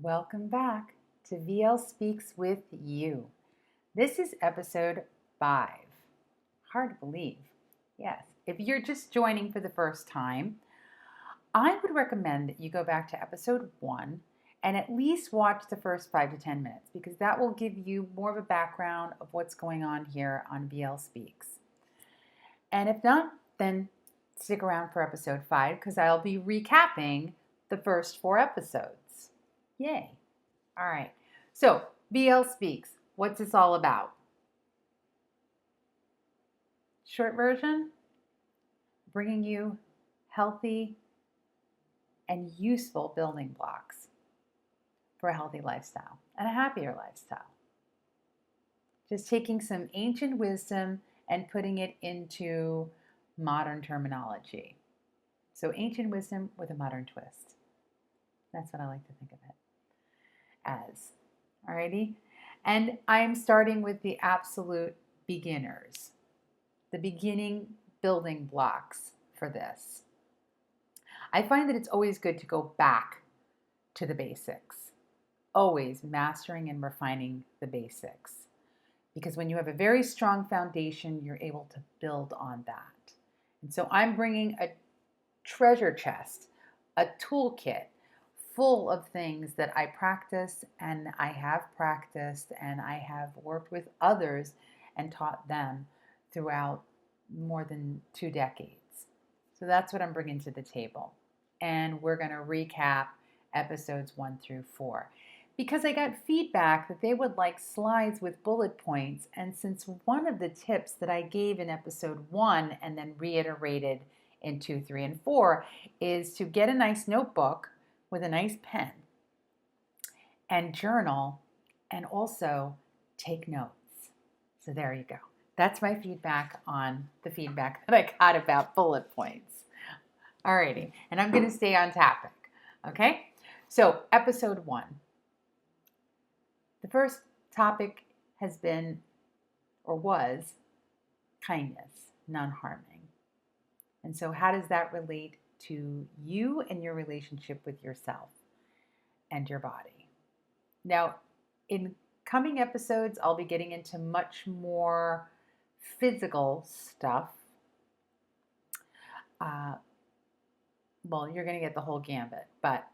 Welcome back to VL Speaks with You. This is episode 5. Hard to believe. Yes, if you're just joining for the first time, I would recommend that you go back to episode 1 and at least watch the first 5 to 10 minutes because that will give you more of a background of what's going on here on VL Speaks. And if not, then stick around for episode 5 because I'll be recapping the first 4 episodes. Yay! All right. So, VL Speaks. What's this all about? Short version, bringing you healthy and useful building blocks for a healthy lifestyle and a happier lifestyle. Just taking some ancient wisdom and putting it into modern terminology. So, ancient wisdom with a modern twist. That's what I like to think of it as. Alrighty? And I'm starting with the absolute beginners, the beginning building blocks for this. I find that it's always good to go back to the basics, always mastering and refining the basics. Because when you have a very strong foundation, you're able to build on that. And so I'm bringing a treasure chest, a toolkit full of things that I practice and I have practiced and I have worked with others and taught them throughout more than 2 decades. So that's what I'm bringing to the table. And we're going to recap episodes 1 through 4. Because I got feedback that they would like slides with bullet points. And since one of the tips that I gave in episode 1 and then reiterated in 2, 3, and 4 is to get a nice notebook with a nice pen and journal and also take notes. So there you go. That's my feedback on the feedback that I got about bullet points. Alrighty, and I'm going to stay on topic. Okay, so episode 1. The first topic has been or was kindness, non-harming. And so how does that relate to you and your relationship with yourself and your body? Now, in coming episodes, I'll be getting into much more physical stuff. Well, you're going to get the whole gambit, but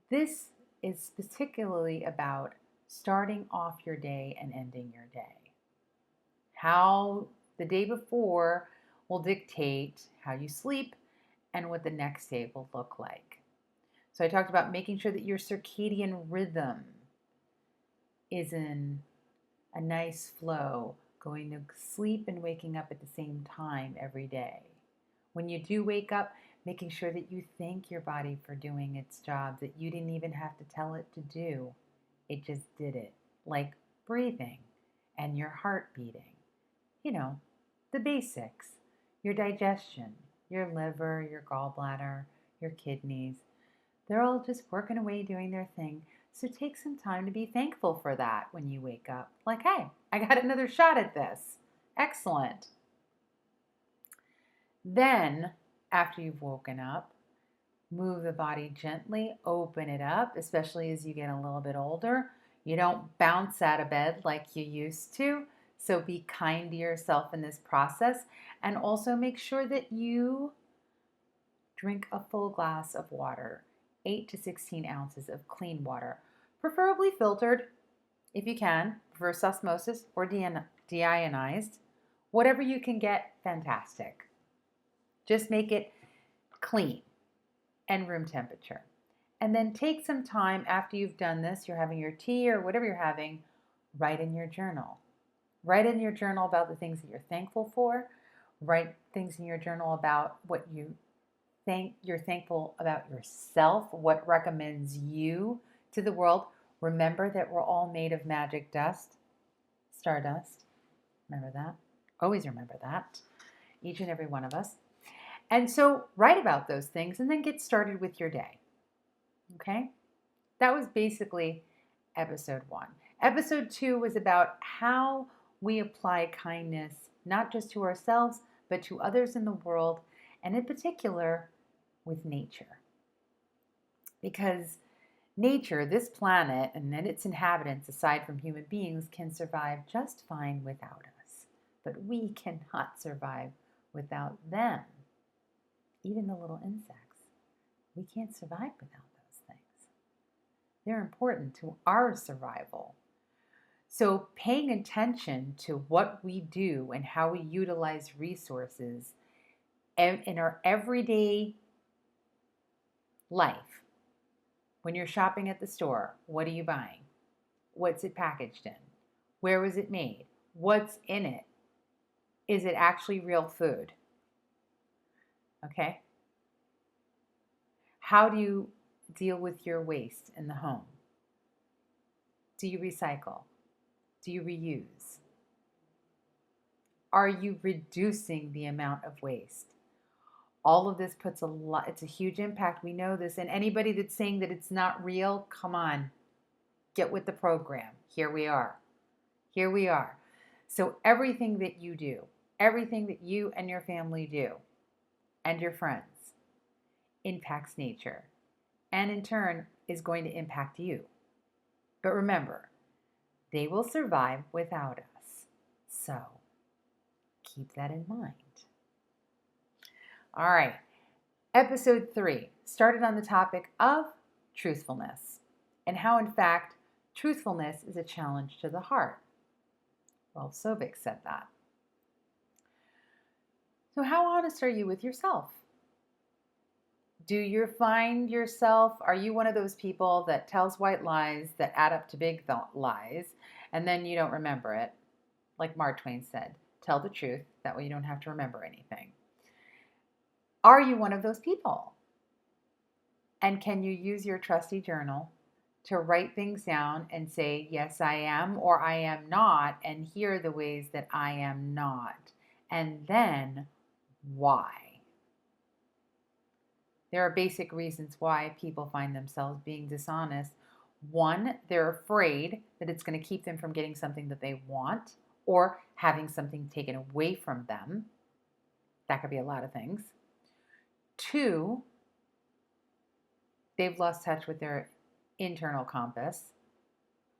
this is particularly about starting off your day and ending your day. How the day before will dictate how you sleep and what the next day will look like. So I talked about making sure that your circadian rhythm is in a nice flow, going to sleep and waking up at the same time every day. When you do wake up, making sure that you thank your body for doing its job that you didn't even have to tell it to do. It just did it, like breathing and your heart beating. You know, the basics, your digestion, your liver, your gallbladder, your kidneys. They're all just working away doing their thing. So take some time to be thankful for that when you wake up. Like, hey, I got another shot at this. Excellent. Then, after you've woken up, move the body gently, open it up, especially as you get a little bit older. You don't bounce out of bed like you used to. So be kind to yourself in this process. And also make sure that you drink a full glass of water, 8 to 16 ounces of clean water, preferably filtered if you can, reverse osmosis or deionized. Whatever you can get, fantastic. Just make it clean and room temperature. And then take some time after you've done this, you're having your tea or whatever you're having, write in your journal. Write in your journal about the things that you're thankful for. Write things in your journal about what you're thankful about yourself, what recommends you to the world. Remember that we're all made of magic dust, stardust. Remember that. Always remember that. Each and every one of us. And so write about those things and then get started with your day. Okay? That was basically episode 1. Episode 2 was about how we apply kindness, not just to ourselves, but to others in the world, and in particular with nature. Because Nature, this planet, and then its inhabitants, aside from human beings, can survive just fine without us. But we cannot survive without them. Even the little insects, we can't survive without those things. They're important to our survival. So, paying attention to what we do and how we utilize resources in our everyday life. When you're shopping at the store, what are you buying? What's it packaged in? Where was it made? What's in it? Is it actually real food? Okay? How do you deal with your waste in the home? Do you recycle? Do you reuse? Are you reducing the amount of waste? All of this puts it's a huge impact. We know this. And anybody that's saying that it's not real, come on, get with the program. Here we are. Here we are. So everything that you do, everything that you and your family do, and your friends, impacts nature. And in turn, is going to impact you. But remember, they will survive without us. So keep that in mind. All right. Episode 3 started on the topic of truthfulness and how, in fact, truthfulness is a challenge to the heart. Well, Sobek said that. So how honest are you with yourself? Do you find yourself, are you one of those people that tells white lies that add up to big lies and then you don't remember it? Like Mark Twain said, tell the truth, that way you don't have to remember anything. Are you one of those people? And can you use your trusty journal to write things down and say, yes, I am, or I am not, and here are the ways that I am not, and then why? There are basic reasons why people find themselves being dishonest. One, they're afraid that it's going to keep them from getting something that they want or having something taken away from them. That could be a lot of things. 2, they've lost touch with their internal compass,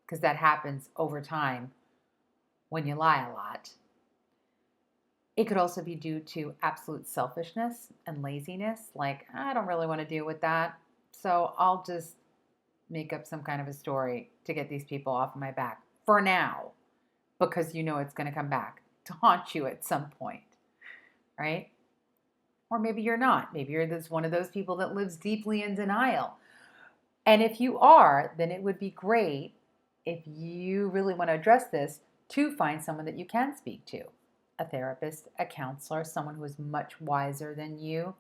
because that happens over time when you lie a lot. It could also be due to absolute selfishness and laziness, like, I don't really want to deal with that, so I'll just make up some kind of a story to get these people off of my back for now, because you know it's going to come back to haunt you at some point, right? Or maybe you're not. Maybe you're one of those people that lives deeply in denial. And if you are, then it would be great, if you really want to address this, to find someone that you can speak to. A therapist, a counselor, someone who is much wiser than you,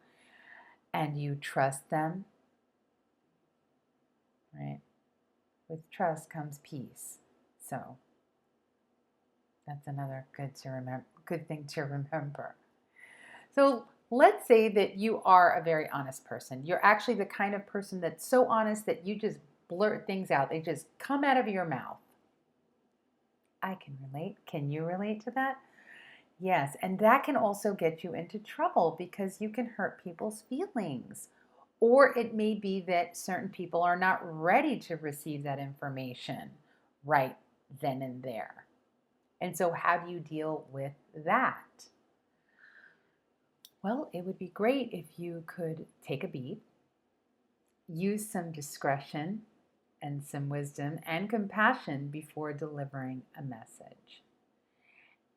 and you trust them, right? With trust comes peace. So that's another good thing to remember. So let's say that you are a very honest person. You're actually the kind of person that's so honest that you just blurt things out. They just come out of your mouth. I can relate. Can you relate to that? Yes, and that can also get you into trouble because you can hurt people's feelings. Or it may be that certain people are not ready to receive that information right then and there. And so how do you deal with that? Well, it would be great if you could take a beat, use some discretion and some wisdom and compassion before delivering a message.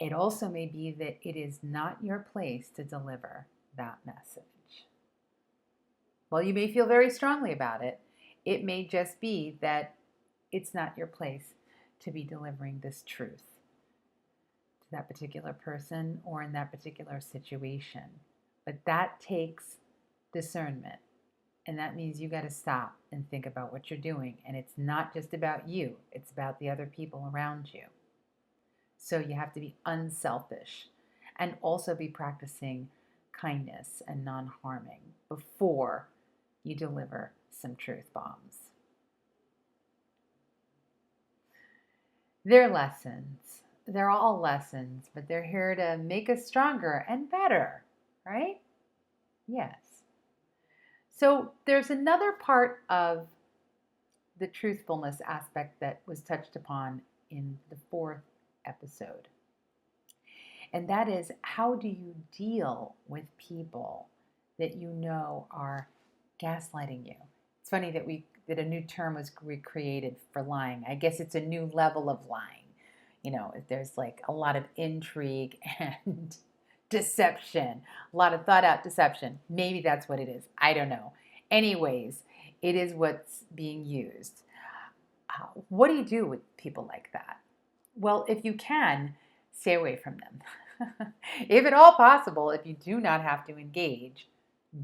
It also may be that it is not your place to deliver that message. While you may feel very strongly about it, it may just be that it's not your place to be delivering this truth to that particular person or in that particular situation. But that takes discernment. And that means you got to stop and think about what you're doing. And it's not just about you, it's about the other people around you. So you have to be unselfish and also be practicing kindness and non-harming before you deliver some truth bombs. They're lessons. They're all lessons, but they're here to make us stronger and better, right? Yes. So there's another part of the truthfulness aspect that was touched upon in the 4th episode. And that is, how do you deal with people that you know are gaslighting you? It's funny that a new term was recreated for lying. I guess it's a new level of lying. There's like a lot of intrigue and deception, a lot of thought out deception. Maybe that's what it is. I don't know. Anyways, it is what's being used. What do you do with people like that? Well, if you can, stay away from them. If at all possible, if you do not have to engage,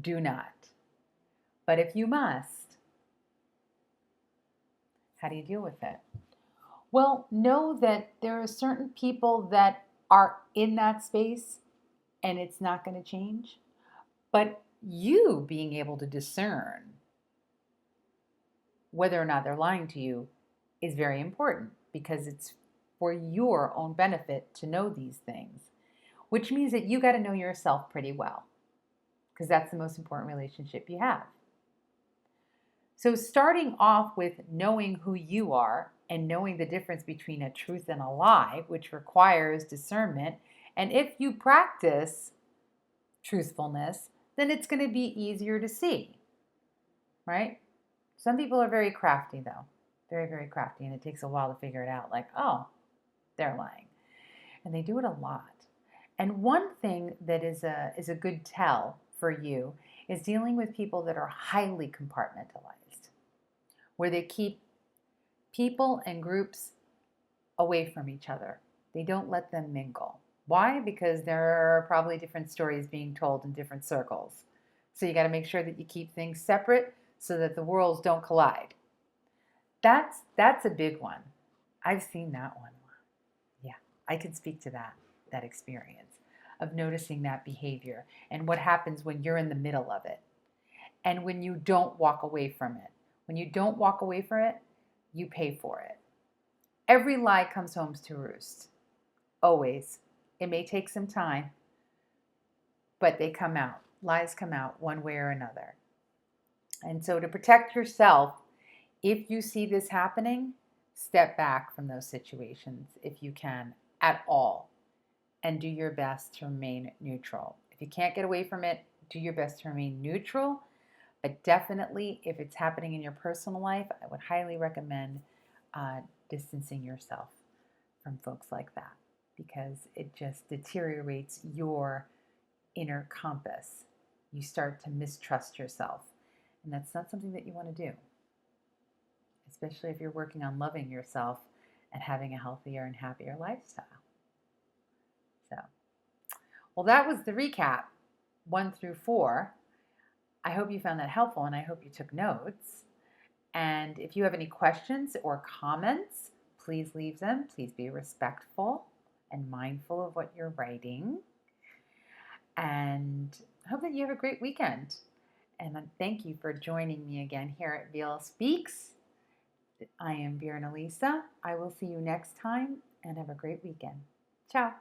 do not. But if you must, how do you deal with it? Well, know that there are certain people that are in that space and it's not going to change. But you being able to discern whether or not they're lying to you is very important, because it's for your own benefit to know these things, which means that you got to know yourself pretty well, because that's the most important relationship you have. So starting off with knowing who you are and knowing the difference between a truth and a lie, which requires discernment. And if you practice truthfulness, then it's going to be easier to see, right? Some people are very crafty, though. Very, very crafty. And it takes a while to figure it out. Like, oh, they're lying. And they do it a lot. And one thing that is a good tell for you is dealing with people that are highly compartmentalized, where they keep people and groups away from each other. They don't let them mingle. Why? Because there are probably different stories being told in different circles. So you got to make sure that you keep things separate so that the worlds don't collide. That's a big one. I've seen that one. Yeah, I can speak to that experience of noticing that behavior and what happens when you're in the middle of it and when you don't walk away from it. When you don't walk away from it, you pay for it. Every lie comes home to roost. Always. It may take some time, but they come out. Lies come out one way or another. And so to protect yourself, if you see this happening, step back from those situations if you can at all, and do your best to remain neutral. If you can't get away from it, do your best to remain neutral. But definitely, if it's happening in your personal life, I would highly recommend distancing yourself from folks like that, because it just deteriorates your inner compass. You start to mistrust yourself, and that's not something that you want to do, especially if you're working on loving yourself and having a healthier and happier lifestyle. So, well, that was the recap, 1 through 4. I hope you found that helpful, and I hope you took notes. And if you have any questions or comments, please leave them. Please be respectful and mindful of what you're writing. And I hope that you have a great weekend. And thank you for joining me again here at VL Speaks. I am Vera Elisa. I will see you next time, and have a great weekend. Ciao.